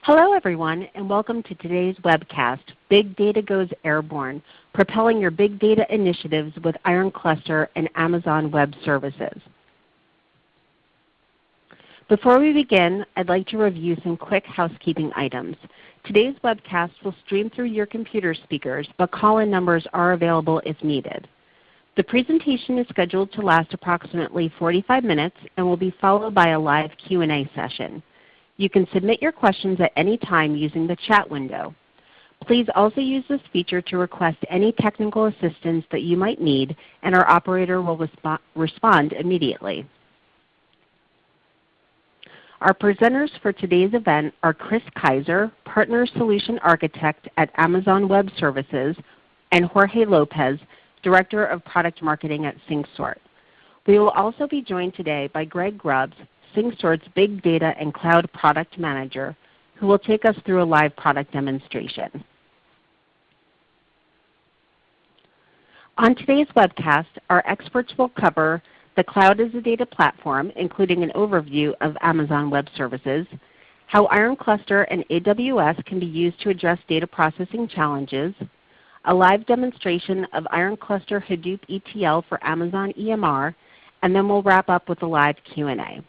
Hello everyone, and welcome to today's webcast, Big Data Goes Airborne, Propelling Your Big Data Initiatives with Ironcluster and Amazon Web Services. Before we begin, I'd like to review some quick housekeeping items. Today's webcast will stream through your computer speakers, but call-in numbers are available if needed. The presentation is scheduled to last approximately 45 minutes and will be followed by a live Q&A session. You can submit your questions at any time using the chat window. Please also use this feature to request any technical assistance that you might need, and our operator will respond immediately. Our presenters for today's event are Chris Kaiser, Partner Solution Architect at Amazon Web Services, and Jorge Lopez, Director of Product Marketing at SyncSort. We will also be joined today by Greg Grubbs, SyncSort's Big Data and Cloud Product Manager, who will take us through a live product demonstration. On today's webcast, our experts will cover the cloud as a data platform, including an overview of Amazon Web Services, how Ironcluster and AWS can be used to address data processing challenges, a live demonstration of Ironcluster Hadoop ETL for Amazon EMR, and then we'll wrap up with a live Q&A.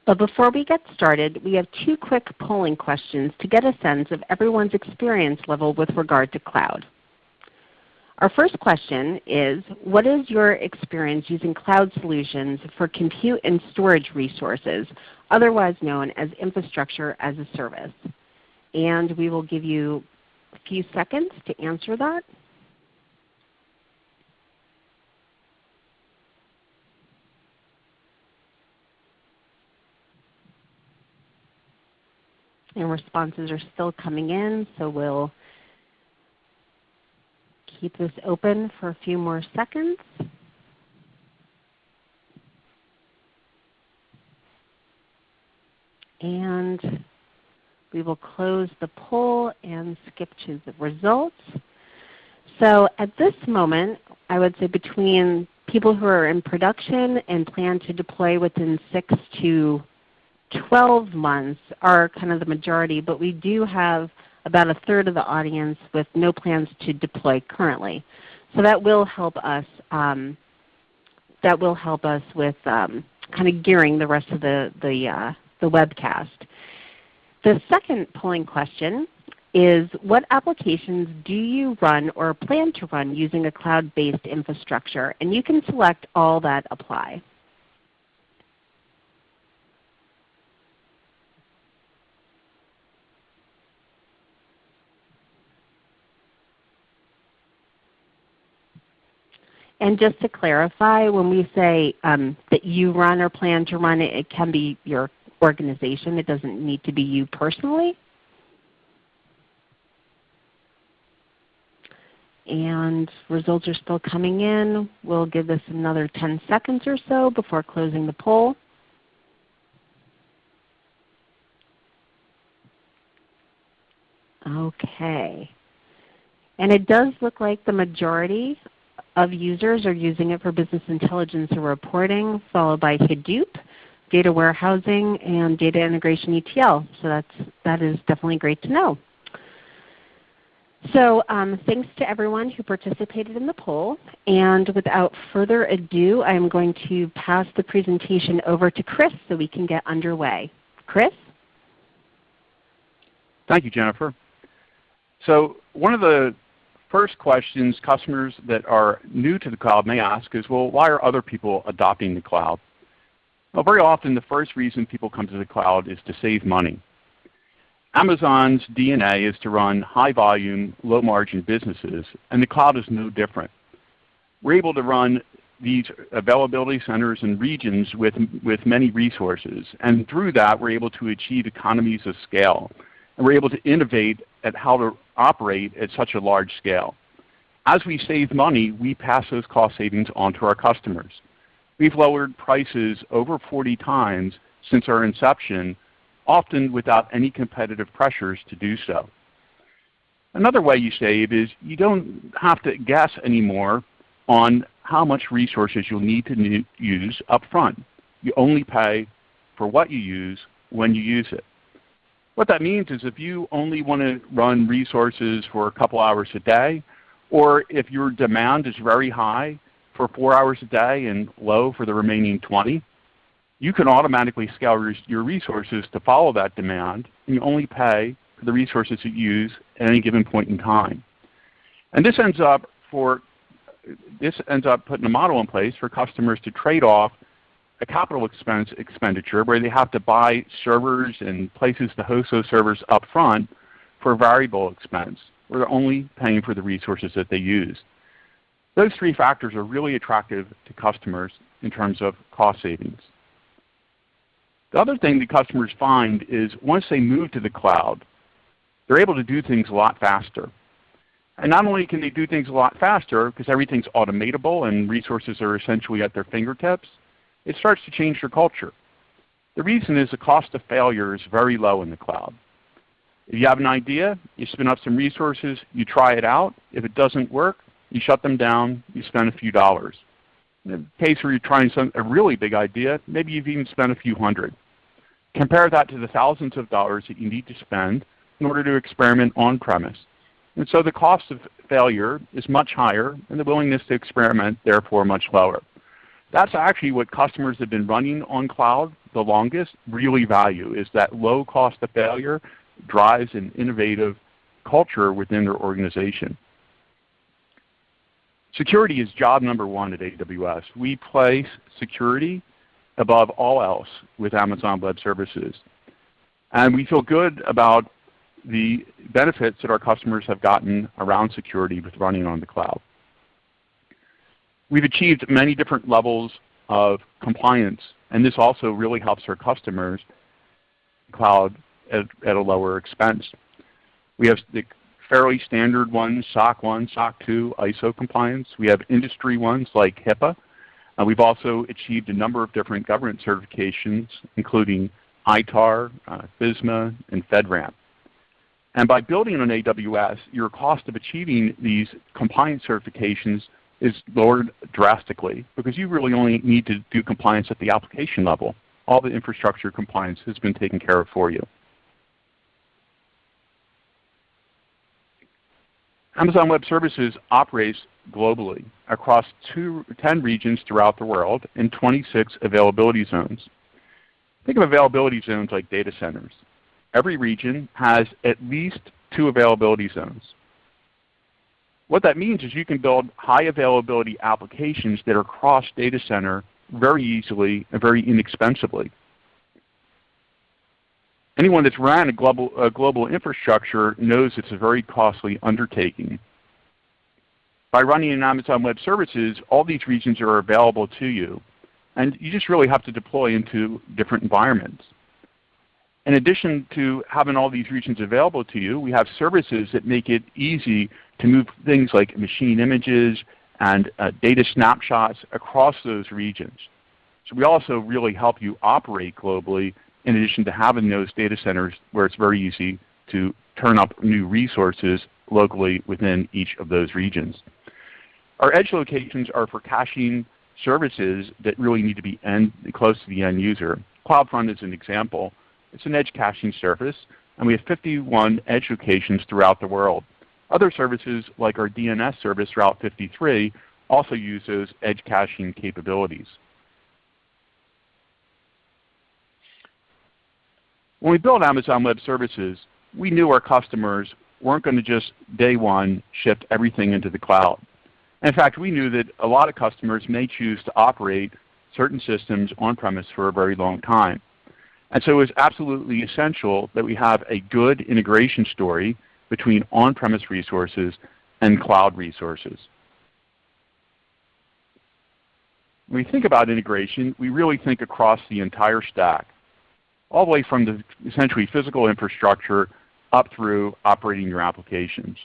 But before we get started, we have two quick polling questions to get a sense of everyone's experience level with regard to cloud. Our first question is, what is your experience using cloud solutions for compute and storage resources, otherwise known as infrastructure as a service? And we will give you a few seconds to answer that. And responses are still coming in, so we'll keep this open for a few more seconds. And we will close the poll and skip to the results. So at this moment, I would say between people who are in production and plan to deploy within 6 to 12 months are kind of the majority, but we do have about a third of the audience with no plans to deploy currently. So that will help us. With kind of gearing the rest of the webcast. The second polling question is, what applications do you run or plan to run using a cloud-based infrastructure? And you can select all that apply. And just to clarify, when we say that you run or plan to run it, it can be your organization. It doesn't need to be you personally. And results are still coming in. We'll give this another 10 seconds or so before closing the poll. Okay. And it does look like the majority of users are using it for business intelligence and reporting, followed by Hadoop, data warehousing, and data integration ETL. So that is definitely great to know. So thanks to everyone who participated in the poll. And without further ado, I'm going to pass the presentation over to Chris so we can get underway. Chris? Thank you, Jennifer. So one of the first questions customers that are new to the cloud may ask is, well, why are other people adopting the cloud? Well, very often the first reason people come to the cloud is to save money. Amazon's DNA is to run high-volume, low-margin businesses, and the cloud is no different. We're able to run these availability centers and regions with many resources, and through that we're able to achieve economies of scale. And we're able to innovate at how to operate at such a large scale. As we save money, we pass those cost savings on to our customers. We've lowered prices over 40 times since our inception, often without any competitive pressures to do so. Another way you save is you don't have to guess anymore on how much resources you'll need to use up front. You only pay for what you use when you use it. What that means is if you only want to run resources for a couple hours a day, or if your demand is very high for 4 hours a day and low for the remaining 20, you can automatically scale your resources to follow that demand, and you only pay for the resources you use at any given point in time. And this ends up putting a model in place for customers to trade off a capital expenditure where they have to buy servers and places to host those servers up front for a variable expense, where they're only paying for the resources that they use. Those three factors are really attractive to customers in terms of cost savings. The other thing that customers find is once they move to the cloud, they're able to do things a lot faster. And not only can they do things a lot faster because everything's automatable and resources are essentially at their fingertips, it starts to change their culture. The reason is the cost of failure is very low in the cloud. If you have an idea, you spin up some resources, you try it out. If it doesn't work, you shut them down, you spend a few dollars. In the case where you're trying a really big idea, maybe you've even spent a few hundred. Compare that to the thousands of dollars that you need to spend in order to experiment on-premise. And so the cost of failure is much higher and the willingness to experiment therefore much lower. That's actually what customers that have been running on cloud the longest really value, is that low cost of failure drives an innovative culture within their organization. Security is job number one at AWS. We place security above all else with Amazon Web Services. And we feel good about the benefits that our customers have gotten around security with running on the cloud. We've achieved many different levels of compliance, and this also really helps our customers cloud at a lower expense. We have the fairly standard ones, SOC 1, SOC 2, ISO compliance. We have industry ones like HIPAA. We've also achieved a number of different government certifications, including ITAR, FISMA, and FedRAMP. And by building on AWS, your cost of achieving these compliance certifications is lowered drastically because you really only need to do compliance at the application level. All the infrastructure compliance has been taken care of for you. Amazon Web Services operates globally across 10 regions throughout the world and 26 availability zones. Think of availability zones like data centers. Every region has at least 2 availability zones. What that means is you can build high availability applications that are cross data center very easily and very inexpensively. Anyone that's ran a global infrastructure knows it's a very costly undertaking. By running in Amazon Web Services, all these regions are available to you, and you just really have to deploy into different environments. In addition to having all these regions available to you, we have services that make it easy to move things like machine images and data snapshots across those regions. So we also really help you operate globally in addition to having those data centers where it's very easy to turn up new resources locally within each of those regions. Our edge locations are for caching services that really need to be close to the end user. CloudFront is an example. It's an edge caching service, and we have 51 edge locations throughout the world. Other services like our DNS service, Route 53, also use those edge caching capabilities. When we built Amazon Web Services, we knew our customers weren't going to just day one shift everything into the cloud. In fact, we knew that a lot of customers may choose to operate certain systems on-premise for a very long time. And so it was absolutely essential that we have a good integration story between on-premise resources and cloud resources. When we think about integration, we really think across the entire stack, all the way from the essentially physical infrastructure up through operating your applications.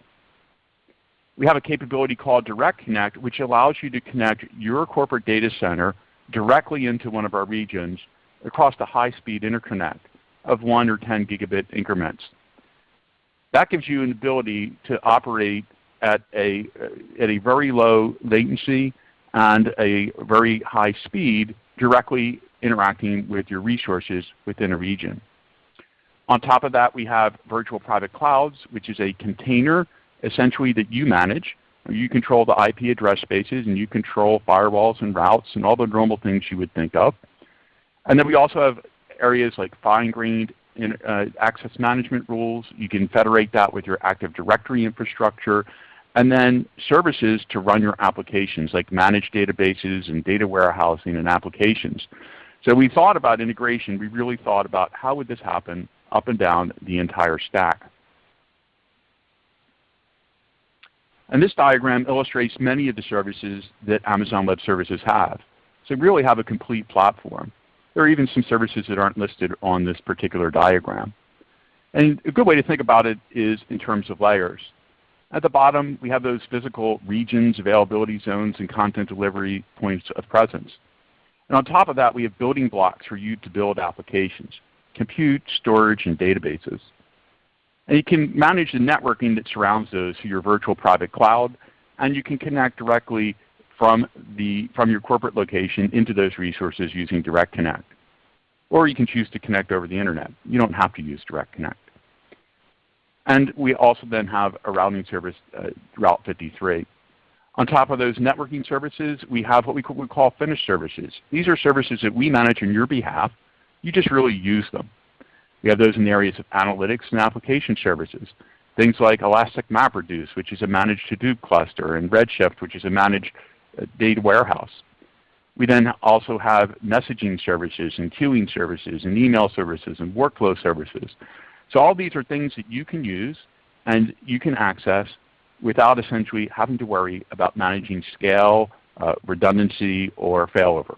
We have a capability called Direct Connect, which allows you to connect your corporate data center directly into one of our regions across a high-speed interconnect of 1 or 10 gigabit increments. That gives you an ability to operate at a very low latency and a very high speed directly interacting with your resources within a region. On top of that, we have virtual private clouds, which is a container essentially that you manage. You control the IP address spaces, and you control firewalls and routes and all the normal things you would think of. And then we also have areas like fine-grained access management rules. You can federate that with your Active Directory infrastructure. And then services to run your applications, like managed databases and data warehousing and applications. So we thought about integration. We really thought about how would this happen up and down the entire stack. And this diagram illustrates many of the services that Amazon Web Services have. So we really have a complete platform. There are even some services that aren't listed on this particular diagram. And a good way to think about it is in terms of layers. At the bottom, we have those physical regions, availability zones, and content delivery points of presence. And on top of that, we have building blocks for you to build applications, compute, storage, and databases. And you can manage the networking that surrounds those through your virtual private cloud, and you can connect directly from your corporate location into those resources using Direct Connect. Or you can choose to connect over the internet. You don't have to use Direct Connect. And we also then have a routing service, Route 53. On top of those networking services, we have what we call finished services. These are services that we manage on your behalf. You just really use them. We have those in the areas of analytics and application services. Things like Elastic MapReduce, which is a managed Hadoop cluster, and Redshift, which is a managed data warehouse. We then also have messaging services and queuing services and email services and workflow services. So all these are things that you can use and you can access without essentially having to worry about managing scale, redundancy, or failover.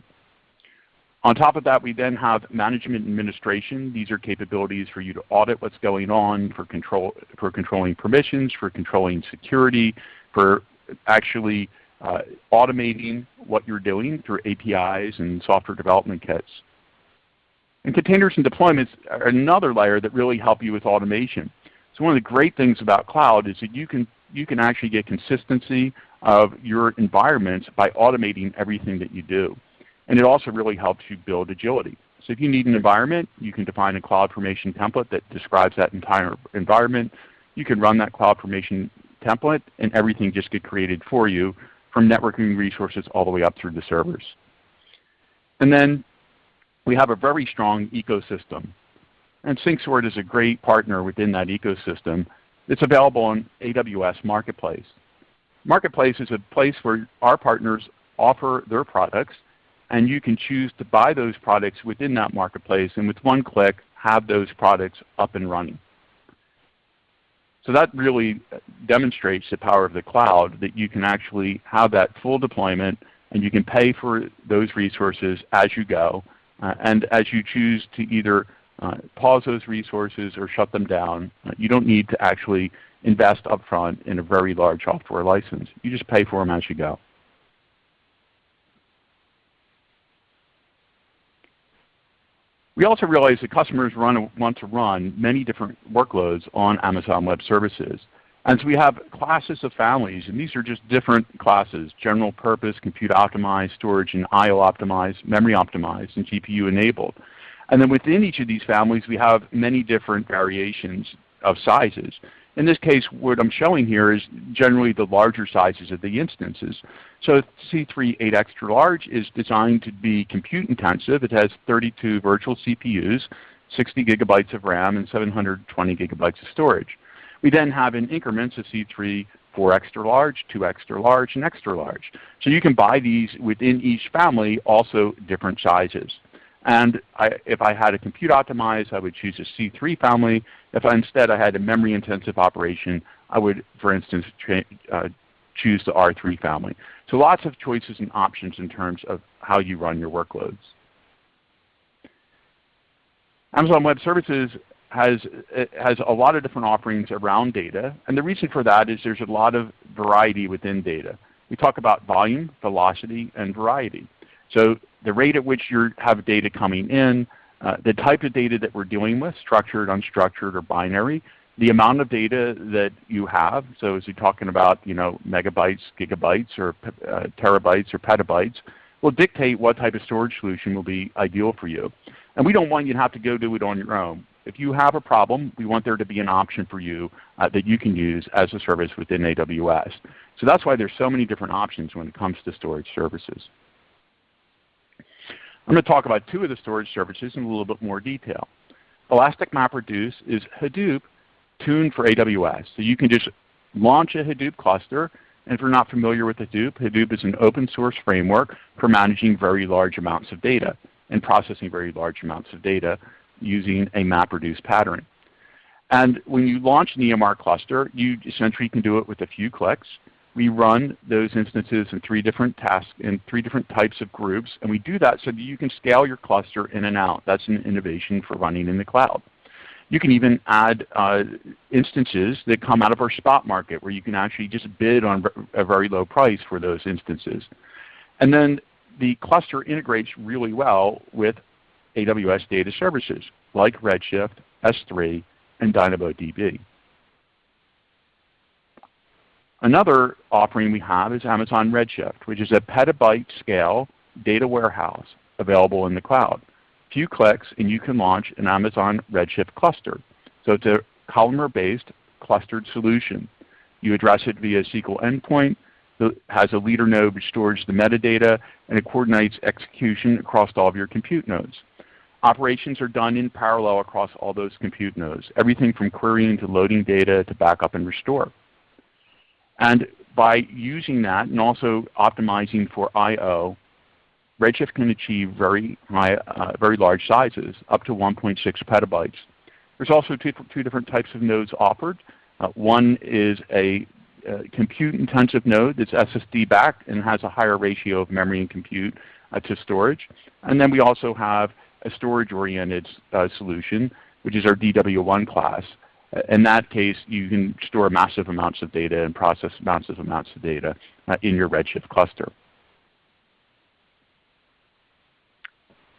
On top of that, we then have management and administration. These are capabilities for you to audit what's going on, for controlling permissions, for controlling security, for actually automating what you're doing through APIs and software development kits. And containers and deployments are another layer that really help you with automation. So one of the great things about cloud is that you can actually get consistency of your environments by automating everything that you do. And it also really helps you build agility. So if you need an environment, you can define a CloudFormation template that describes that entire environment. You can run that CloudFormation template, and everything just gets created for you from networking resources all the way up through the servers. And then we have a very strong ecosystem. And SyncSort is a great partner within that ecosystem. It's available on AWS Marketplace. Marketplace is a place where our partners offer their products, and you can choose to buy those products within that marketplace, and with one click, have those products up and running. So that really demonstrates the power of the cloud, that you can actually have that full deployment, and you can pay for those resources as you go. And as you choose to either pause those resources or shut them down, you don't need to actually invest upfront in a very large software license. You just pay for them as you go. We also realize that customers want to run many different workloads on Amazon Web Services. And so we have classes of families, and these are just different classes: general purpose, compute optimized, storage and IO optimized, memory optimized, and GPU enabled. And then within each of these families, we have many different variations of sizes. In this case, what I'm showing here is generally the larger sizes of the instances. So C3 8 extra large is designed to be compute intensive. It has 32 virtual CPUs, 60 gigabytes of RAM, and 720 gigabytes of storage. We then have in increments of C3 4 extra large, 2 extra large, and extra large. So you can buy these within each family, also different sizes. And if I had a compute optimized, I would choose a C3 family. If instead I had a memory intensive operation, I would, for instance, choose the R3 family. So lots of choices and options in terms of how you run your workloads. Amazon Web Services has a lot of different offerings around data, and the reason for that is there's a lot of variety within data. We talk about volume, velocity, and variety. So the rate at which you have data coming in, the type of data that we're dealing with, structured, unstructured, or binary, the amount of data that you have, so as you're talking about megabytes, gigabytes, or terabytes, or petabytes, will dictate what type of storage solution will be ideal for you. And we don't want you to have to go do it on your own. If you have a problem, we want there to be an option for you that you can use as a service within AWS. So that's why there's so many different options when it comes to storage services. I'm going to talk about two of the storage services in a little bit more detail. Elastic MapReduce is Hadoop tuned for AWS. So you can just launch a Hadoop cluster. And if you're not familiar with Hadoop, Hadoop is an open source framework for managing very large amounts of data and processing very large amounts of data using a MapReduce pattern. And when you launch an EMR cluster, you essentially can do it with a few clicks. We run those instances in 3 different tasks in 3 different types of groups, and we do that so that you can scale your cluster in and out. That's an innovation for running in the cloud. You can even add instances that come out of our spot market where you can actually just bid on a very low price for those instances. And then the cluster integrates really well with AWS data services like Redshift, S3, and DynamoDB. Another offering we have is Amazon Redshift, which is a petabyte scale data warehouse available in the cloud. Few clicks and you can launch an Amazon Redshift cluster. So it's a columnar-based clustered solution. You address it via SQL endpoint, that has a leader node which stores the metadata, and it coordinates execution across all of your compute nodes. Operations are done in parallel across all those compute nodes, everything from querying to loading data to backup and restore. And by using that and also optimizing for I/O, Redshift can achieve very large sizes, up to 1.6 petabytes. There's also two different types of nodes offered. One is a compute-intensive node that's SSD-backed and has a higher ratio of memory and compute to storage. And then we also have a storage-oriented solution, which is our DW1 class. In that case, you can store massive amounts of data and process massive amounts of data in your Redshift cluster.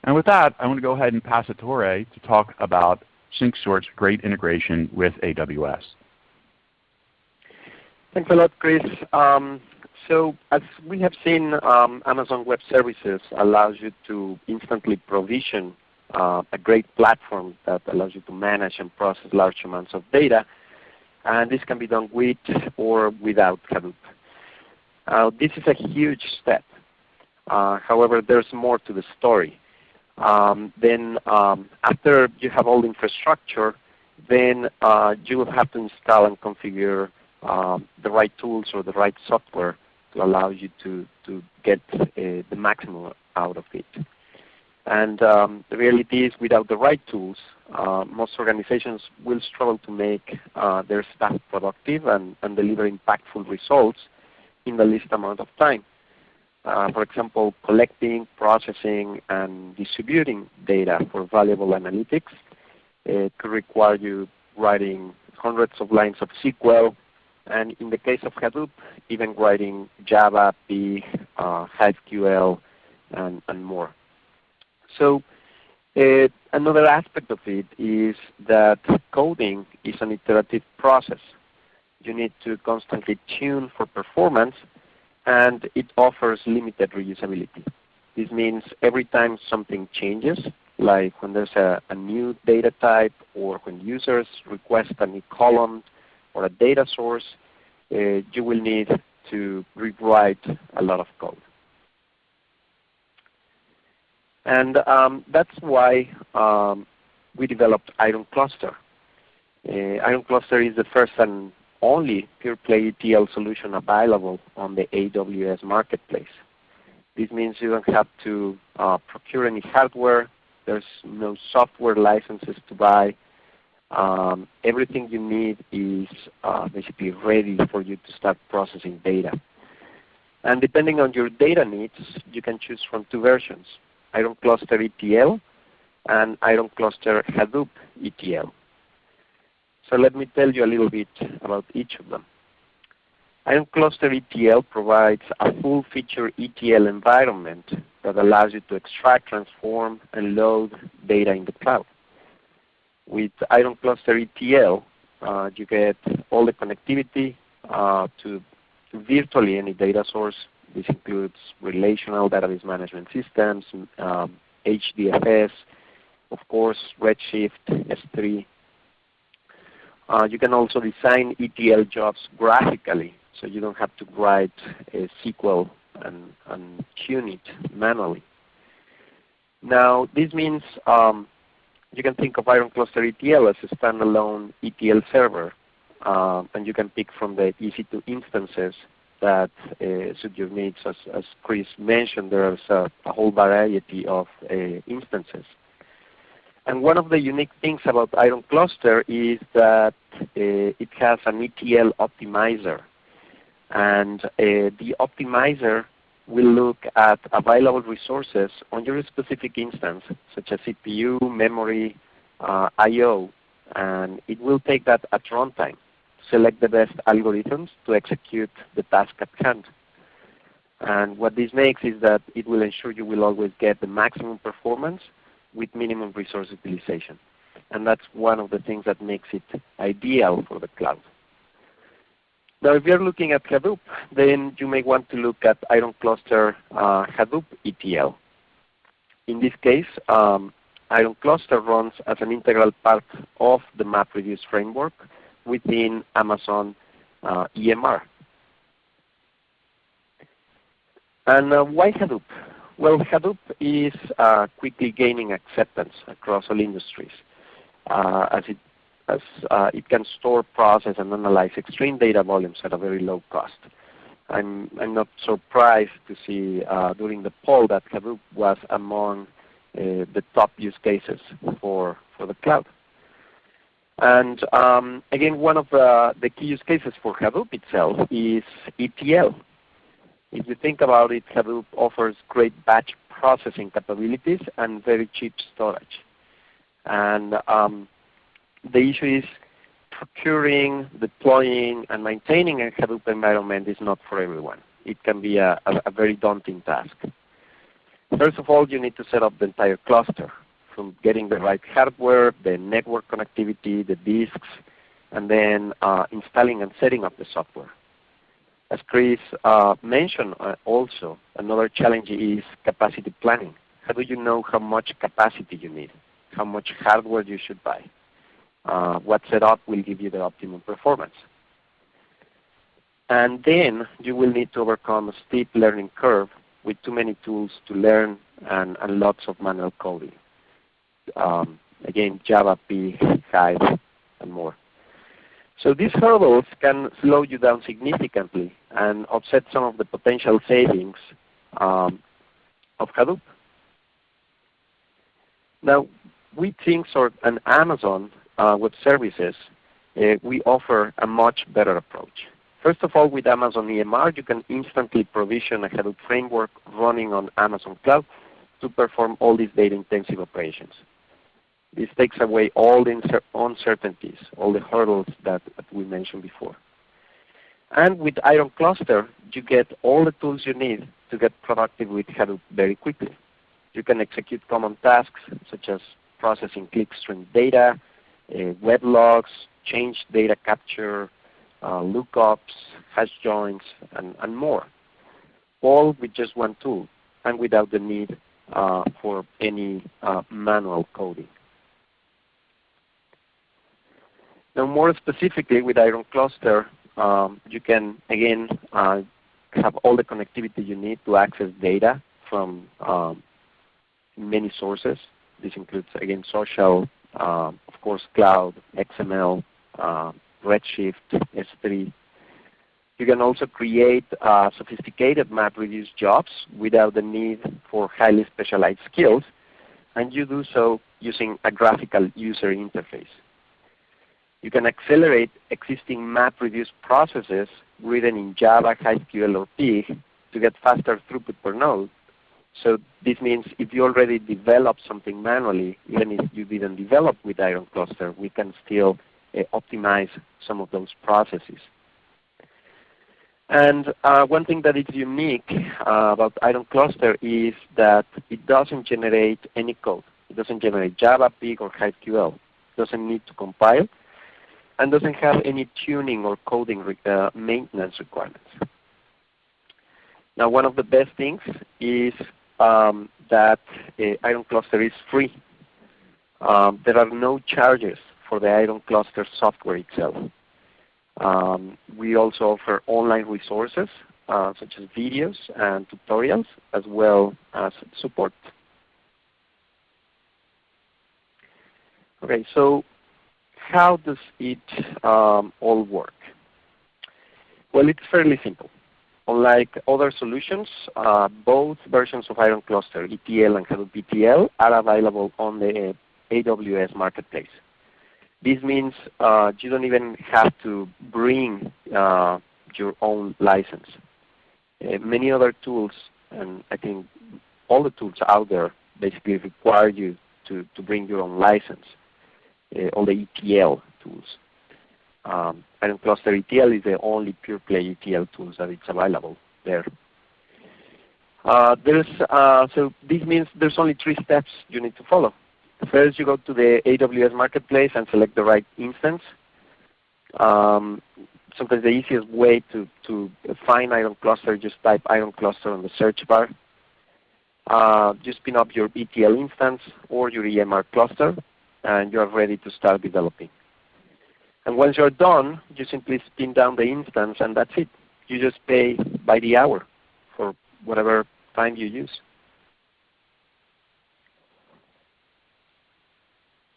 And with that, I want to go ahead and pass it to Jorge to talk about SyncSort's great integration with AWS. Thanks a lot, Chris. So as we have seen, Amazon Web Services allows you to instantly provision a great platform that allows you to manage and process large amounts of data. And this can be done with or without Hadoop. This is a huge step. However, there's more to the story. Then after you have all the infrastructure, then you will have to install and configure the right tools or the right software to allow you to get the maximum out of it. And the reality is, without the right tools, most organizations will struggle to make their staff productive and deliver impactful results in the least amount of time. For example, collecting, processing, and distributing data for valuable analytics could require you writing hundreds of lines of SQL, and in the case of Hadoop, even writing Java, Pig, HiveQL, and more. So another aspect of it is that coding is an iterative process. You need to constantly tune for performance, and it offers limited reusability. This means every time something changes, like when there's a new data type or when users request a new column or a data source, you will need to rewrite a lot of code. And that's why we developed Ironcluster. Ironcluster is the first and only pure-play ETL solution available on the AWS marketplace. This means you don't have to procure any hardware. There's no software licenses to buy. Everything you need is basically ready for you to start processing data. And depending on your data needs, you can choose from 2 versions, Ironcluster ETL and Ironcluster Hadoop ETL. So let me tell you a little bit about each of them. Ironcluster ETL provides a full-feature ETL environment that allows you to extract, transform, and load data in the cloud. With Ironcluster ETL, you get all the connectivity to virtually any data source. This includes relational database management systems, HDFS, of course, Redshift, S3. You can also design ETL jobs graphically, so you don't have to write a SQL and tune it manually. Now, this means you can think of Ironcluster ETL as a standalone ETL server, and you can pick from the EC2 instances that suit your needs. As Chris mentioned, there's a whole variety of instances. And one of the unique things about Ironcluster is that it has an ETL optimizer. And the optimizer will look at available resources on your specific instance, such as CPU, memory, I/O, and it will take that at runtime, select the best algorithms to execute the task at hand. And what this makes is that it will ensure you will always get the maximum performance with minimum resource utilization. And that's one of the things that makes it ideal for the cloud. Now, if you're looking at Hadoop, then you may want to look at Ironcluster Hadoop ETL. In this case, Ironcluster runs as an integral part of the MapReduce framework within Amazon EMR. And why Hadoop? Well, Hadoop is quickly gaining acceptance across all industries as it can store, process, and analyze extreme data volumes at a very low cost. I'm not surprised to see during the poll that Hadoop was among the top use cases for the cloud. And again, one of the key use cases for Hadoop itself is ETL. If you think about it, Hadoop offers great batch processing capabilities and very cheap storage. And the issue is procuring, deploying, and maintaining a Hadoop environment is not for everyone. It can be a very daunting task. First of all, you need to set up the entire cluster, from getting the right hardware, the network connectivity, the disks, and then installing and setting up the software. As Chris mentioned also, another challenge is capacity planning. How do you know how much capacity you need? How much hardware you should buy? What setup will give you the optimum performance? And then you will need to overcome a steep learning curve with too many tools to learn and lots of manual coding. Again, Java, Pig, Hive, and more. So these hurdles can slow you down significantly and offset some of the potential savings of Hadoop. Now, with ThinkSort and Amazon Web Services, we offer a much better approach. First of all, with Amazon EMR, you can instantly provision a Hadoop framework running on Amazon Cloud to perform all these data-intensive operations. This takes away all the uncertainties, all the hurdles that we mentioned before. And with Ironcluster, you get all the tools you need to get productive with Hadoop very quickly. You can execute common tasks such as processing clickstream data, web logs, change data capture, lookups, hash joins, and more, all with just one tool and without the need for any manual coding. Now, more specifically with Ironcluster, you can, again, have all the connectivity you need to access data from many sources. This includes, again, social, of course, cloud, XML, Redshift, S3. You can also create sophisticated MapReduce jobs without the need for highly specialized skills, and you do so using a graphical user interface. You can accelerate existing MapReduce processes written in Java, HiveSQL, or Pig to get faster throughput per node. So this means if you already developed something manually, even if you didn't develop with Ironcluster, we can still optimize some of those processes. And one thing that is unique about Ironcluster is that it doesn't generate any code. It doesn't generate Java, Pig, or HiveSQL. It doesn't need to compile, and doesn't have any tuning or coding maintenance requirements. Now, one of the best things is that Ironcluster is free. there are no charges for the Ironcluster software itself. We also offer online resources such as videos and tutorials, as well as support. Okay, so how does it all work? Well, it's fairly simple. Unlike other solutions, both versions of Ironcluster, ETL and Hadoop ETL, are available on the AWS Marketplace. This means you don't even have to bring your own license. Many other tools, and I think all the tools out there, basically require you to bring your own license, all the ETL tools. Ironcluster ETL is the only pure play ETL tools that it's available there. So this means there's only 3 steps you need to follow. First, you go to the AWS Marketplace and select the right instance. Sometimes the easiest way to find Ironcluster, just type Ironcluster on the search bar. Just spin up your ETL instance or your EMR cluster, and you're ready to start developing. And once you're done, you simply spin down the instance, and that's it. You just pay by the hour for whatever time you use.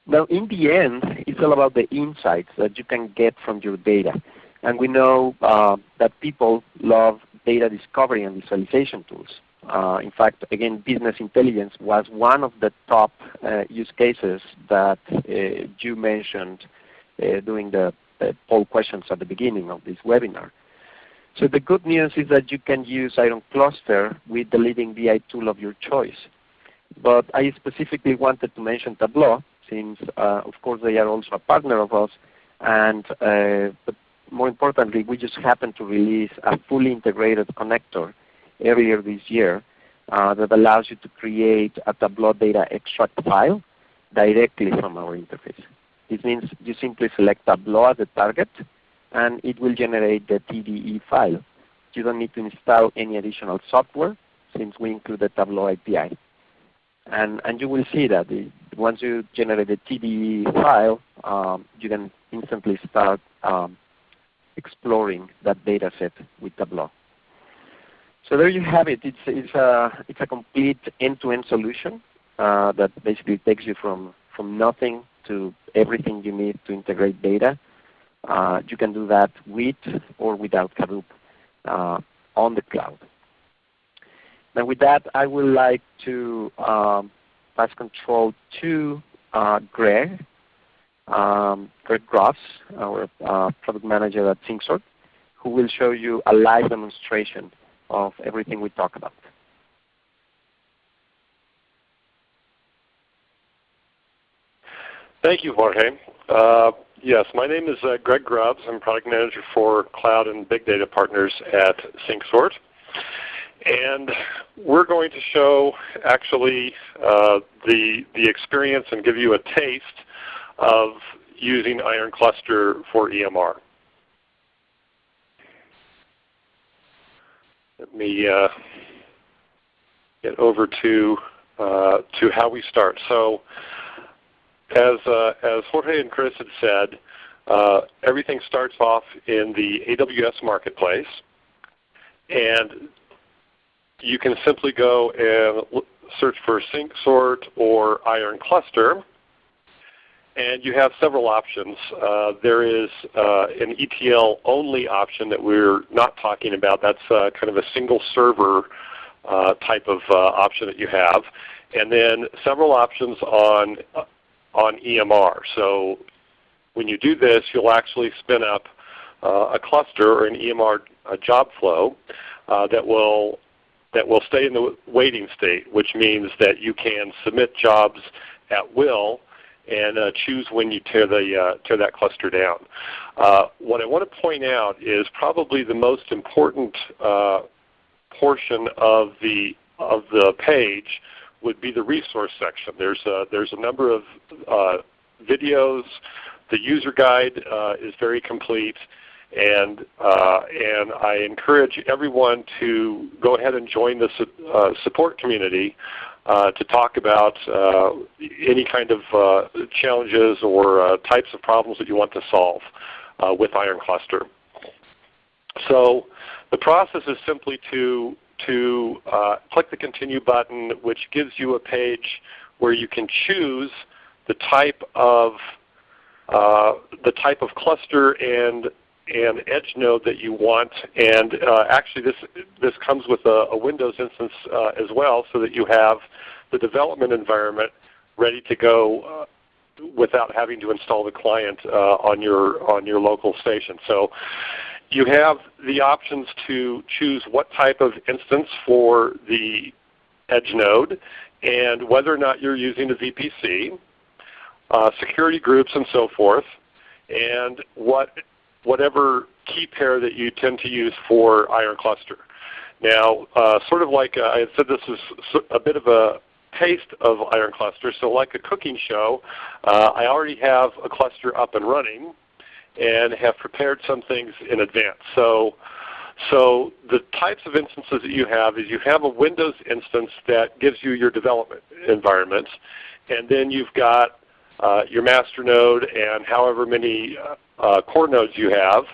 Now, in the end, it's all about the insights that you can get from your data. And we know that people love data discovery and visualization tools. In fact, again, business intelligence was one of the top use cases that you mentioned during the poll questions at the beginning of this webinar. So the good news is that you can use Ironcluster with the leading BI tool of your choice. But I specifically wanted to mention Tableau, since of course they are also a partner of us, and but more importantly, we just happened to release a fully integrated connector earlier this year that allows you to create a Tableau data extract file directly from our interface. This means you simply select Tableau as the target, and it will generate the TDE file. You don't need to install any additional software, since we include the Tableau API. And you will see that once you generate the TDE file, you can instantly start exploring that data set with Tableau. So there you have it. It's a complete end-to-end solution that basically takes you from nothing to everything you need to integrate data. You can do that with or without Hadoop on the cloud. Now with that, I would like to pass control to Greg Gross, our product manager at SyncSort, who will show you a live demonstration of everything we talk about. Thank you, Jorge. Yes, my name is Greg Grubbs. I'm Product Manager for Cloud and Big Data Partners at SyncSort. And we're going to show actually the experience and give you a taste of using Ironcluster for EMR. Let me get over to how we start. So, as Jorge and Chris had said, everything starts off in the AWS Marketplace, and you can simply go and search for SyncSort or Ironcluster, and you have several options. There is an ETL-only option that we're not talking about. That's kind of a single server type of option that you have, and then several options on EMR. So when you do this, you'll actually spin up a cluster or an EMR job flow that will stay in the waiting state, which means that you can submit jobs at will and choose when you tear that cluster down. What I want to point out is probably the most important portion of the page would be the resource section. There's a number of videos. The user guide is very complete, and I encourage everyone to go ahead and join the support community to talk about any kind of challenges or types of problems that you want to solve with Ironcluster. So the process is simply to click the Continue button, which gives you a page where you can choose the type of cluster and edge node that you want. And actually, this comes with a Windows instance as well, so that you have the development environment ready to go without having to install the client on your local station. So you have the options to choose what type of instance for the edge node and whether or not you're using a VPC, security groups and so forth, and whatever key pair that you tend to use for Ironcluster. Now, sort of like I had said, this is a bit of a taste of Ironcluster. So like a cooking show, I already have a cluster up and running and have prepared some things in advance. So the types of instances that you have is you have a Windows instance that gives you your development environment, and then you've got your master node and however many core nodes you have,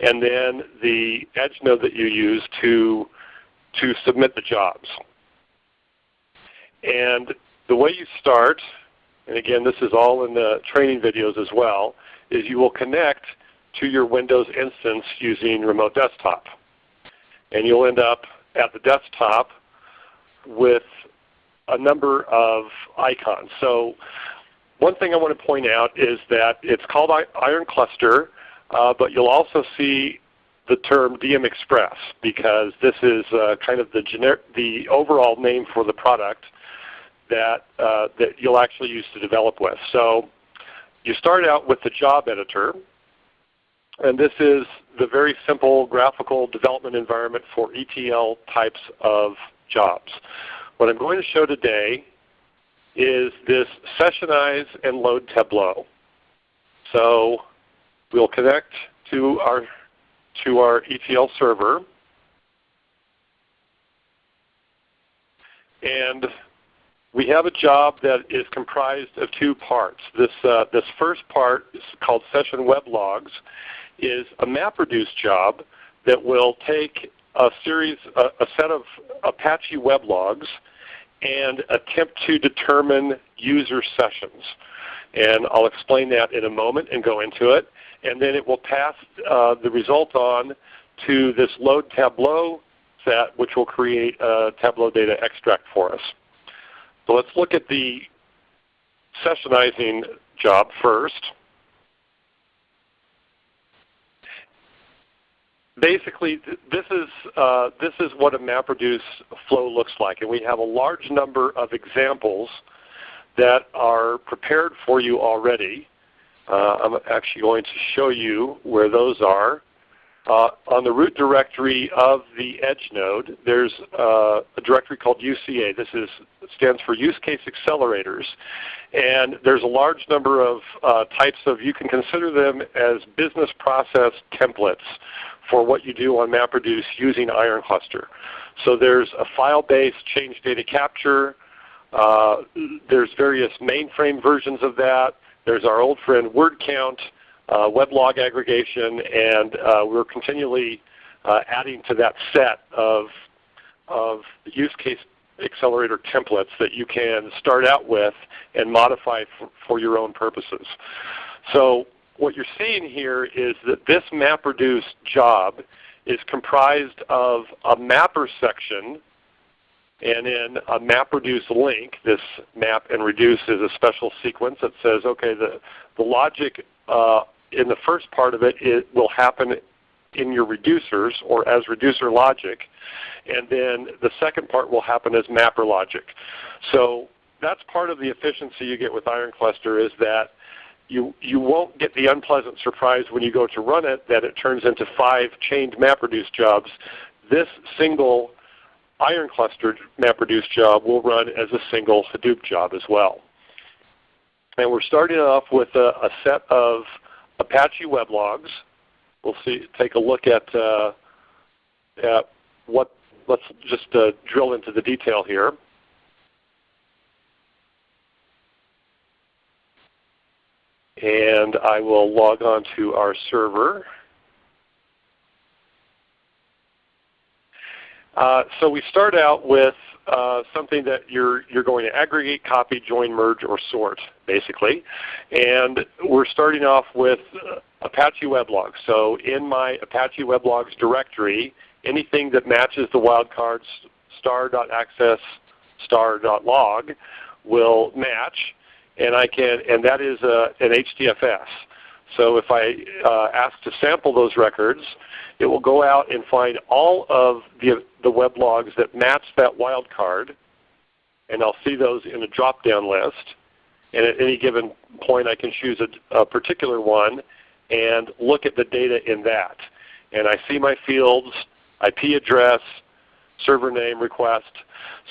and then the edge node that you use to submit the jobs. And the way you start, and again this is all in the training videos as well, is you will connect to your Windows instance using remote desktop. And you'll end up at the desktop with a number of icons. So one thing I want to point out is that it's called Ironcluster, but you'll also see the term DM Express, because this is kind of the overall name for the product that you'll actually use to develop with. So you start out with the job editor, and this is the very simple graphical development environment for ETL types of jobs. What I'm going to show today is this Sessionize and Load Tableau. So we'll connect to our ETL server, and we have a job that is comprised of two parts. This first part is called Session Web Logs, is a MapReduce job that will take a set of Apache web logs and attempt to determine user sessions. And I'll explain that in a moment and go into it. And then it will pass the result on to this Load Tableau set, which will create a Tableau data extract for us. So let's look at the sessionizing job first. Basically, this is what a MapReduce flow looks like, and we have a large number of examples that are prepared for you already. I'm actually going to show you where those are. On the root directory of the edge node, there's a directory called UCA. This stands for Use Case Accelerators. And there's a large number of types of, you can consider them as business process templates for what you do on MapReduce using Ironcluster. So there's a file-based change data capture. There's various mainframe versions of that. There's our old friend word count, weblog aggregation, and we're continually adding to that set of use case accelerator templates that you can start out with and modify for your own purposes. So what you're seeing here is that this MapReduce job is comprised of a mapper section and then a MapReduce link. This map and reduce is a special sequence that says, okay, the logic in the first part of it will happen in your reducers or as reducer logic, and then the second part will happen as mapper logic. So that's part of the efficiency you get with Ironcluster, is that you won't get the unpleasant surprise when you go to run it that it turns into 5 chained MapReduce jobs. This single Ironcluster MapReduce job will run as a single Hadoop job as well. And we're starting off with a set of Apache web logs. We'll take a look at what. Let's just drill into the detail here. And I will log on to our server. So we start out with something that you're going to aggregate, copy, join, merge, or sort, basically. And we're starting off with Apache Weblogs. So in my Apache Weblogs directory, anything that matches the wildcards star.access star.log will match, and that is an HDFS. So if I ask to sample those records, it will go out and find all of the weblogs that match that wildcard, and I'll see those in a drop-down list. And at any given point, I can choose a particular one and look at the data in that. And I see my fields, IP address, server name, request.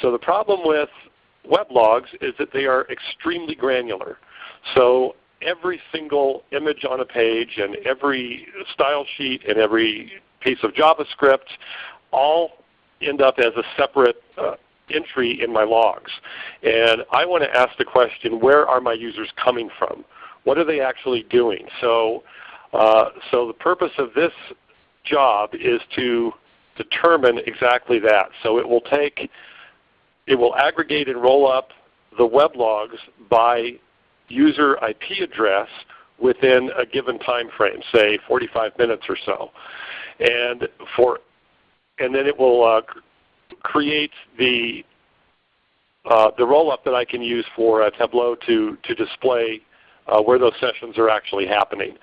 So the problem with weblogs is that they are extremely granular. So every single image on a page and every style sheet and every piece of JavaScript all end up as a separate entry in my logs. And I want to ask the question, where are my users coming from? What are they actually doing? So the purpose of this job is to determine exactly that. So it will aggregate and roll up the weblogs by user IP address within a given time frame, say 45 minutes or so. And then it will create the roll-up that I can use for Tableau to display where those sessions are actually happening.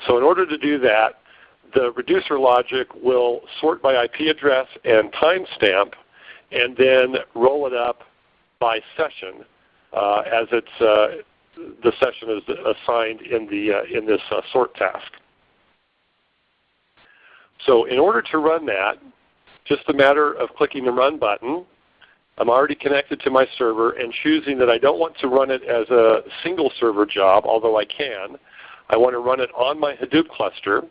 So in order to do that, the reducer logic will sort by IP address and timestamp, and then roll it up by session as the session is assigned in this sort task. So in order to run that, just a matter of clicking the Run button. I'm already connected to my server and choosing that I don't want to run it as a single server job, although I can. I want to run it on my Hadoop cluster,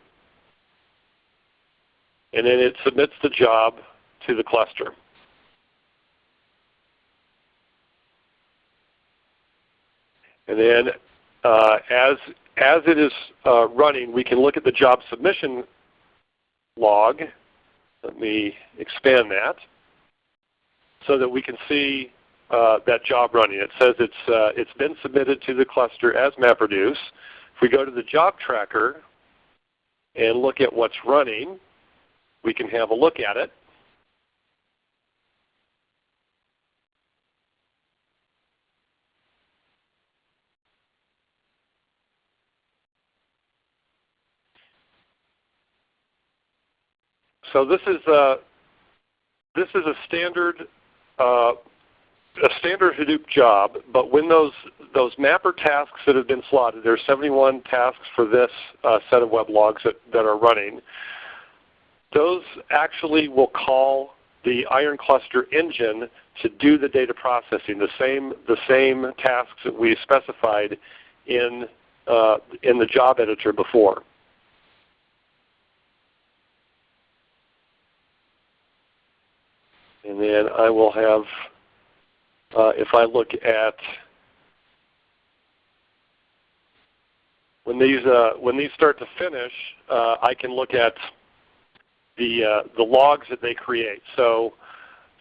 and then it submits the job to the cluster. And then as it is running, we can look at the job submission log. Let me expand that so that we can see that job running. It says it's been submitted to the cluster as MapReduce. If we go to the job tracker and look at what's running, we can have a look at it. So this is a standard Hadoop job, but when those mapper tasks that have been slotted, there are 71 tasks for this set of weblogs that are running. Those actually will call the Ironcluster engine to do the data processing, the same tasks that we specified in the job editor before. And then I will have, if I look at when these start to finish, I can look at the logs that they create. So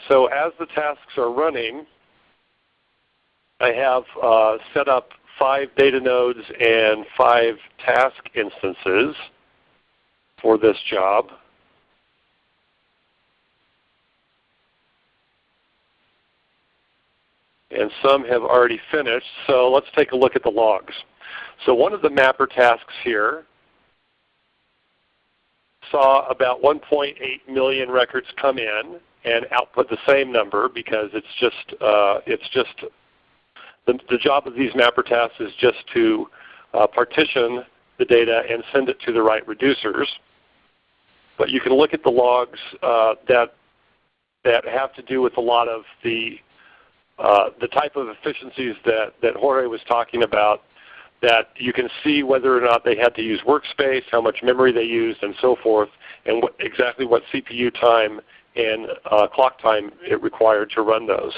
as the tasks are running, I have set up 5 data nodes and 5 task instances for this job. And some have already finished. So let's take a look at the logs. So one of the mapper tasks here saw about 1.8 million records come in and output the same number because it's just the job of these mapper tasks is just to partition the data and send it to the right reducers. But you can look at the logs that have to do with a lot of the type of efficiencies that Jorge was talking about, that you can see whether or not they had to use workspace, how much memory they used, and so forth, and exactly what CPU time and clock time it required to run those.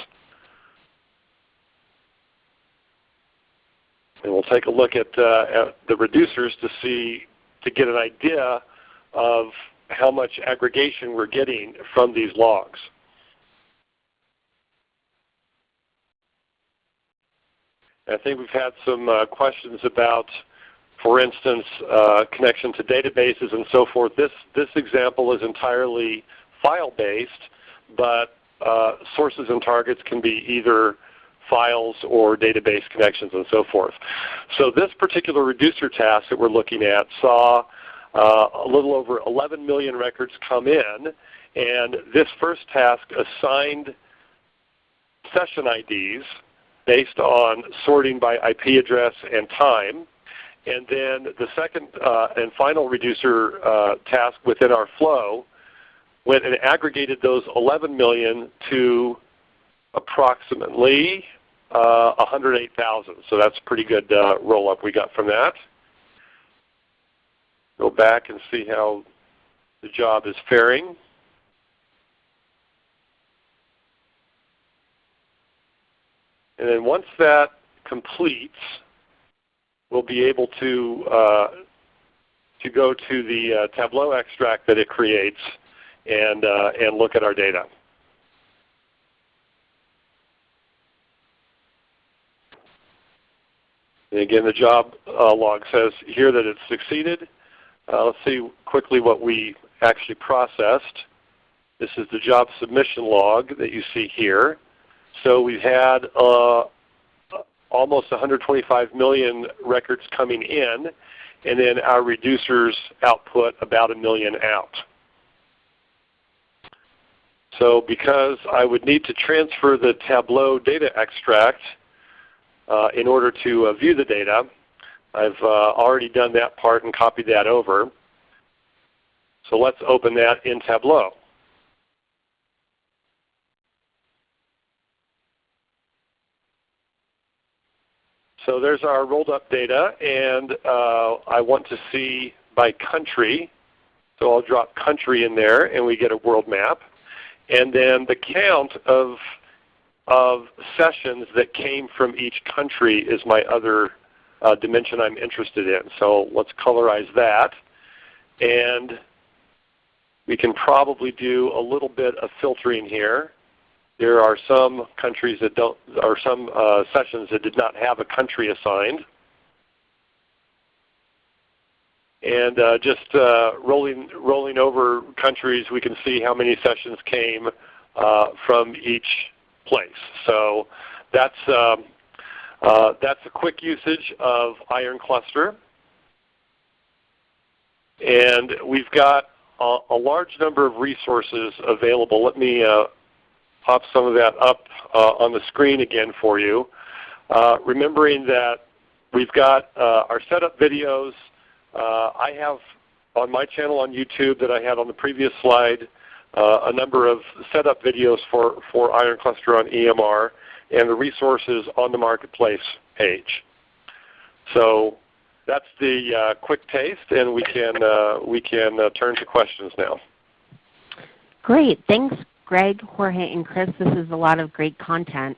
And we'll take a look at the reducers to get an idea of how much aggregation we're getting from these logs. I think we've had some questions about, for instance, connection to databases and so forth. This example is entirely file-based, but sources and targets can be either files or database connections and so forth. So this particular reducer task that we're looking at saw a little over 11 million records come in, and this first task assigned session IDs based on sorting by IP address and time. And then the second and final reducer task within our flow went and aggregated those 11 million to approximately 108,000. So that's a pretty good roll-up we got from that. Go back and see how the job is faring. And then once that completes, we'll be able to go to the Tableau extract that it creates and look at our data. And again, the job log says here that it's succeeded. Let's see quickly what we actually processed. This is the job submission log that you see here. So we've had almost 125 million records coming in, and then our reducers output about 1 million out. So because I would need to transfer the Tableau data extract in order to view the data, I've already done that part and copied that over. So let's open that in Tableau. So there's our rolled up data, and I want to see by country. So I'll drop country in there, and we get a world map. And then the count of sessions that came from each country is my other dimension I'm interested in. So let's colorize that. And we can probably do a little bit of filtering here. There are some countries that don't, or some sessions that did not have a country assigned. And just rolling over countries, we can see how many sessions came from each place. So that's a quick usage of Ironcluster. And we've got a large number of resources available. Let me pop some of that up on the screen again for you. Remembering that we've got our setup videos. I have on my channel on YouTube that I had on the previous slide a number of setup videos for Ironcluster on EMR and the resources on the Marketplace page. So that's the quick taste, and we can turn to questions now. Great. Thanks, Greg, Jorge, and Chris. This is a lot of great content.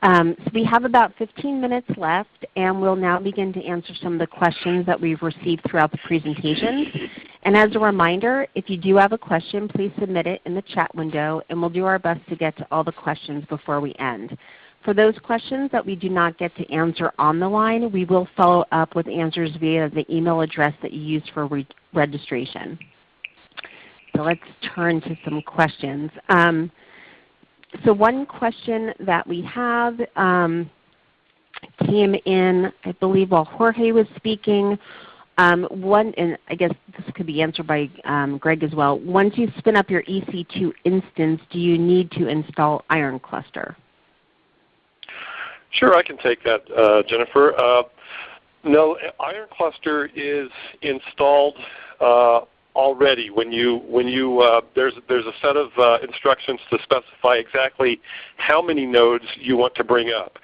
So we have about 15 minutes left, and we'll now begin to answer some of the questions that we've received throughout the presentation. And as a reminder, if you do have a question, please submit it in the chat window, and we'll do our best to get to all the questions before we end. For those questions that we do not get to answer on the line, we will follow up with answers via the email address that you used for registration. So let's turn to some questions. So one question that we have came in, I believe, while Jorge was speaking. And I guess this could be answered by Greg as well. Once you spin up your EC2 instance, do you need to install Ironcluster? Sure, I can take that, Jennifer. No, Ironcluster is installed already. When you there's a set of instructions to specify exactly how many nodes you want to bring up.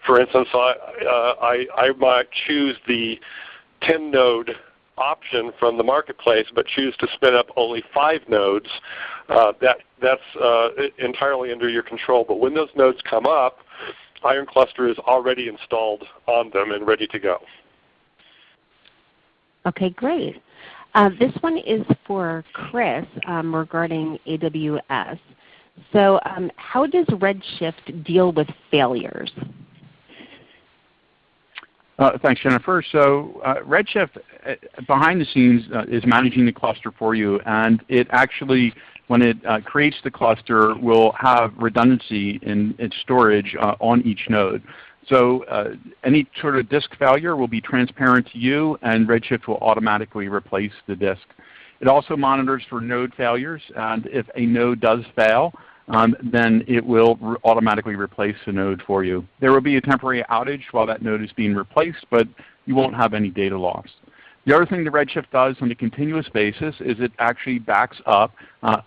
For instance, I might choose the 10-node option from the Marketplace, but choose to spin up only 5 nodes. That's entirely under your control. But when those nodes come up, Ironcluster is already installed on them and ready to go. Okay, great. This one is for Chris regarding AWS. So how does Redshift deal with failures? Thanks, Jennifer. So Redshift, behind the scenes, is managing the cluster for you, and it actually, when it creates the cluster, will have redundancy in its storage on each node. So any sort of disk failure will be transparent to you, and Redshift will automatically replace the disk. It also monitors for node failures, and if a node does fail, then it will automatically replace the node for you. There will be a temporary outage while that node is being replaced, but you won't have any data loss. The other thing that Redshift does on a continuous basis is it actually backs up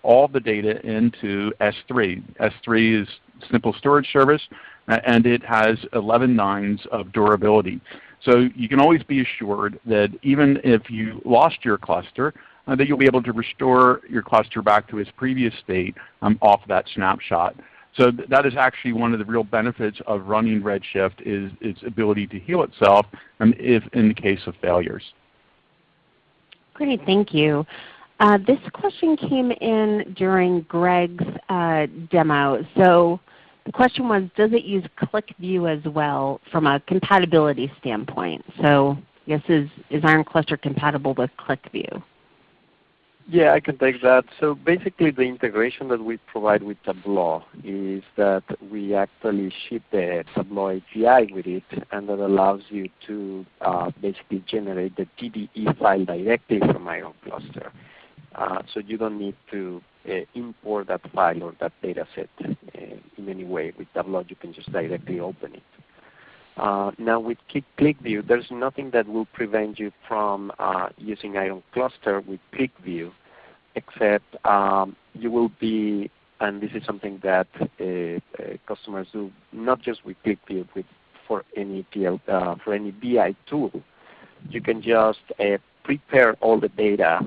all the data into S3. S3 is simple storage service, and it has 11 nines of durability. So you can always be assured that even if you lost your cluster, that you'll be able to restore your cluster back to its previous state off that snapshot. So that is actually one of the real benefits of running Redshift, is its ability to heal itself if in the case of failures. Great, thank you. This question came in during Greg's demo. So the question was, does it use ClickView as well from a compatibility standpoint? So I guess is Ironcluster compatible with ClickView? Yeah, I can take that. So basically the integration that we provide with Tableau is that we actually ship the Tableau API with it, and that allows you to basically generate the TDE file directly from Ironcluster. So you don't need to import that file or that data set in any way. With Tableau you can just directly open it. Now with ClickView, there's nothing that will prevent you from using Ironcluster with ClickView, except you will be, and this is something that customers do, not just with ClickView, for any BI tool. You can just prepare all the data,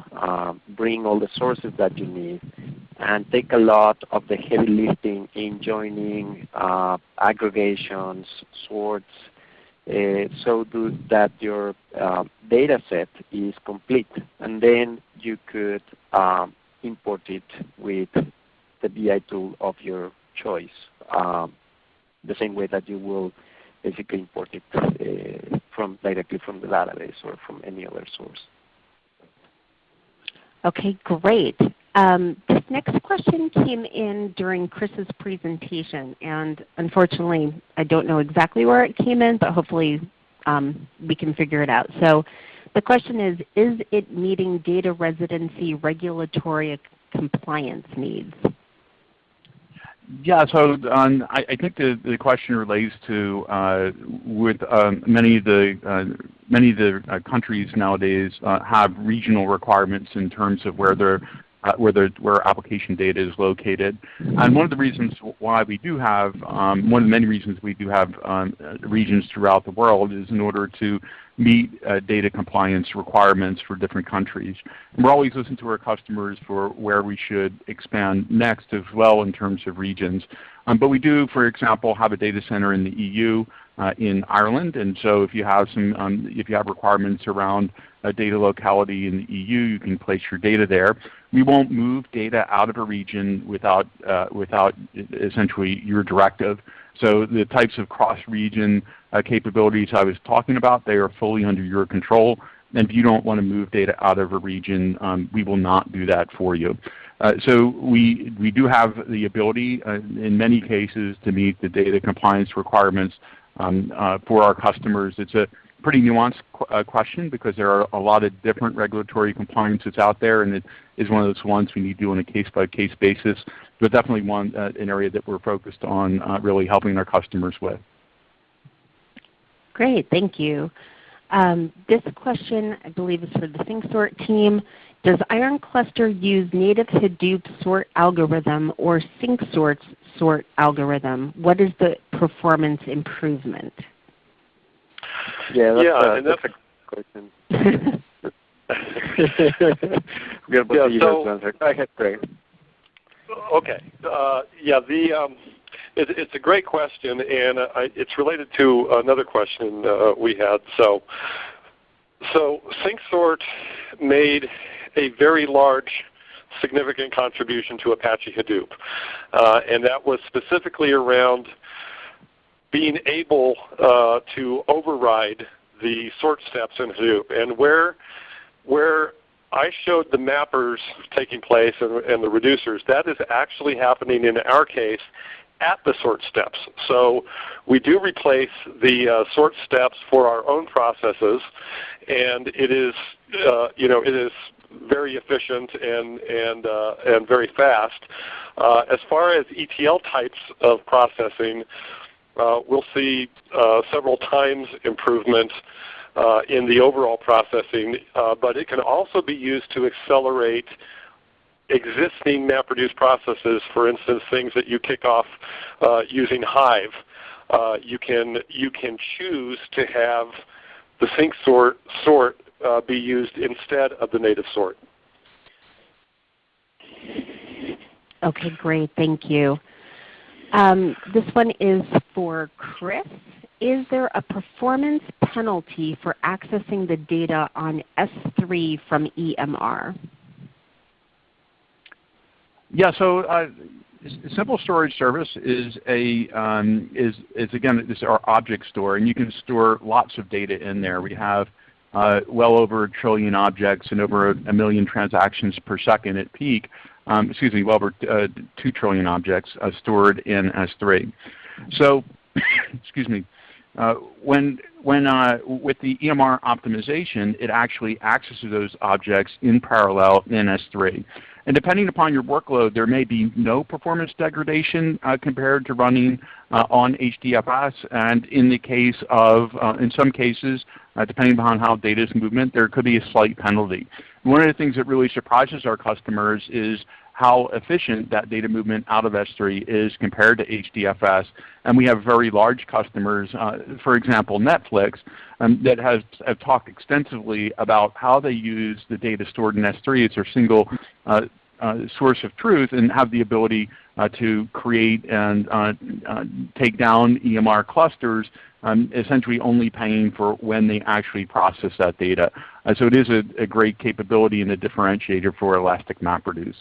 bring all the sources that you need, and take a lot of the heavy lifting in joining, aggregations, sorts, so that your data set is complete. And then you could import it with the BI tool of your choice, the same way that you will basically import it directly from the database or from any other source. Okay, great. This next question came in during Chris's presentation, and unfortunately I don't know exactly where it came in, but hopefully we can figure it out. So the question is it meeting data residency regulatory compliance needs? Yeah, so I think the question relates to with many of the countries nowadays have regional requirements in terms of where application data is located. And one of the reasons why we do have, one of the many reasons we do have regions throughout the world is in order to meet data compliance requirements for different countries. And we're always listening to our customers for where we should expand next as well in terms of regions. But we do, for example, have a data center in the EU in Ireland, and so if you have requirements around data locality in the EU, you can place your data there. We won't move data out of a region without essentially your directive. So the types of cross-region capabilities I was talking about, they are fully under your control. And if you don't want to move data out of a region, we will not do that for you. So we do have the ability in many cases to meet the data compliance requirements for our customers. It's a pretty nuanced question because there are a lot of different regulatory compliances out there, and it is one of those ones we need to do on a case-by-case basis, but definitely an area that we're focused on really helping our customers with. Great, thank you. This question, I believe, is for the SyncSort team. Does Ironcluster use native Hadoop sort algorithm or SyncSort's sort algorithm? What is the performance improvement? Yeah, that's a question. We are both eager to answer. Go ahead, Greg. Okay. It's a great question, and it's related to another question we had. So SyncSort made a very large, significant contribution to Apache Hadoop, and that was specifically around being able to override the sort steps in Hadoop. And where I showed the mappers taking place and the reducers, that is actually happening in our case at the sort steps. So we do replace the sort steps for our own processes, and it is it is very efficient and very fast. As far as ETL types of processing, we'll see several times improvement in the overall processing, but it can also be used to accelerate existing MapReduce processes. For instance, things that you kick off using Hive. You can choose to have the SyncSort be used instead of the native sort. Okay, great. Thank you. This one is for Chris. Is there a performance penalty for accessing the data on S3 from EMR? Yeah, so simple storage service is again, this is our object store, and you can store lots of data in there. We have well over 1 trillion objects and over 1 million transactions per second at peak. Well over 2 trillion objects stored in S3. So, excuse me. With the EMR optimization, it actually accesses those objects in parallel in S3. And depending upon your workload, there may be no performance degradation compared to running on HDFS. And in the case of, in some cases, depending upon how data is movement, there could be a slight penalty. One of the things that really surprises our customers is how efficient that data movement out of S3 is compared to HDFS. And we have very large customers, for example, Netflix, that have talked extensively about how they use the data stored in S3 as their single source of truth, and have the ability to create and take down EMR clusters, essentially only paying for when they actually process that data. So it is a great capability and a differentiator for Elastic MapReduce.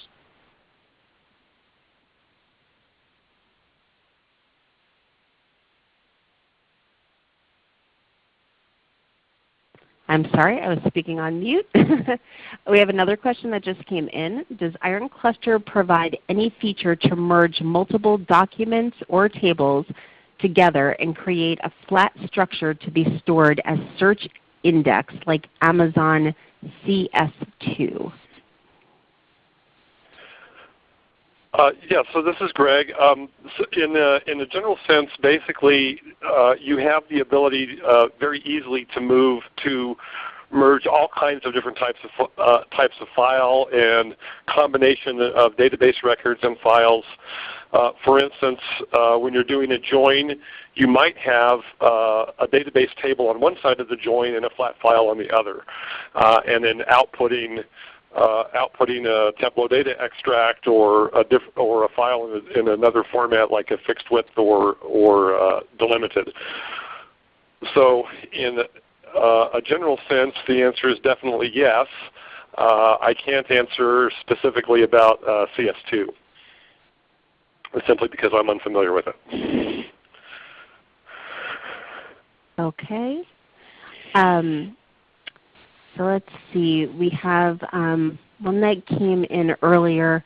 I'm sorry, I was speaking on mute. We have another question that just came in. Does Ironcluster provide any feature to merge multiple documents or tables together and create a flat structure to be stored as search index like Amazon CS2? Yeah, so this is Greg. In a general sense, basically, you have the ability very easily to merge all kinds of different types of file and combination of database records and files. For instance, when you're doing a join, you might have a database table on one side of the join and a flat file on the other, and then outputting a Tableau data extract or a file in another format like a fixed width or delimited. So in a general sense, the answer is definitely yes. I can't answer specifically about CS2, simply because I'm unfamiliar with it. Okay. So let's see. We have one that came in earlier.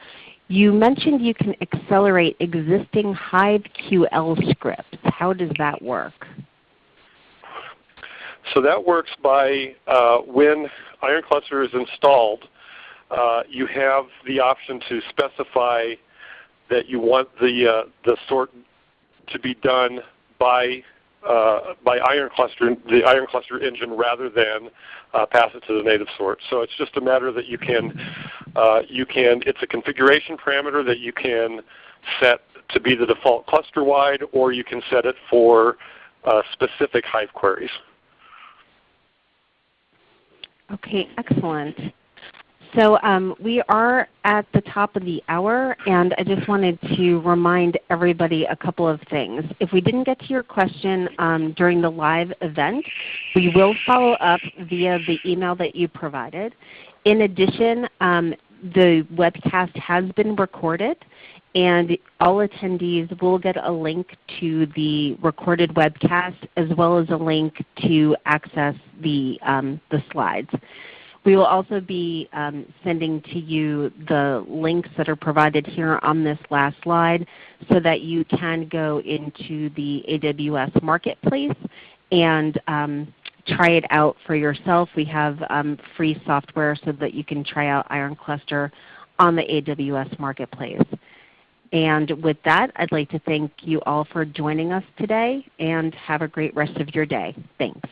You mentioned you can accelerate existing Hive QL scripts. How does that work? So that works by when Ironcluster is installed, you have the option to specify that you want the sort to be done by Ironcluster, the Ironcluster engine, rather than pass it to the native sort. So it's just a matter that you can, it's a configuration parameter that you can set to be the default cluster-wide, or you can set it for specific Hive queries. Okay, excellent. So we are at the top of the hour, and I just wanted to remind everybody a couple of things. If we didn't get to your question during the live event, we will follow up via the email that you provided. In addition, the webcast has been recorded, and all attendees will get a link to the recorded webcast as well as a link to access the slides. We will also be sending to you the links that are provided here on this last slide so that you can go into the AWS Marketplace and try it out for yourself. We have free software so that you can try out Ironcluster on the AWS Marketplace. And with that, I'd like to thank you all for joining us today, and have a great rest of your day. Thanks.